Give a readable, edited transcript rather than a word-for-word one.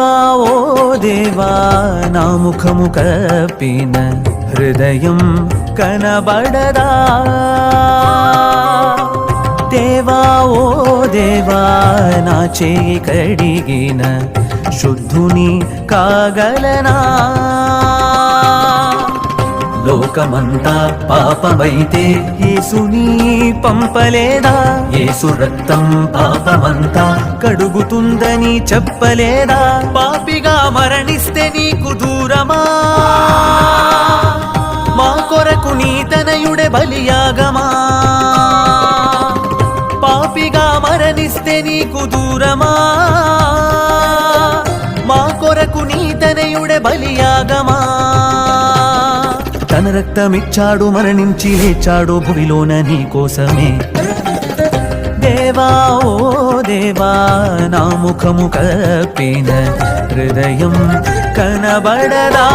దేవా ఓ దేవా నా ముఖము కప్పిన హృదయం కనబడదా దేవా ఓ దేవా నా చేయి కడిగిన శుద్ధుని కాగలనా లోకమంతా పాపమైతే యేసుని పంపలేదా యేసు రక్తం పాపమంతా కడుగుతుందని చెప్పలేదా పాపిగా మరణిస్తే నీకు దూరమా మా కొరకు నీ తనయుడే బలియాగమా పాపిగా మరణిస్తే నీకు దూరమా మా కొరకు నీ తనయుడే బలియాగమా తన రక్తమిచ్చాడు మరణించి లేచాడు భువిలోన నీ కోసమే దేవా ఓ దేవా నా ముఖము కప్పిన హృదయం కనబడదా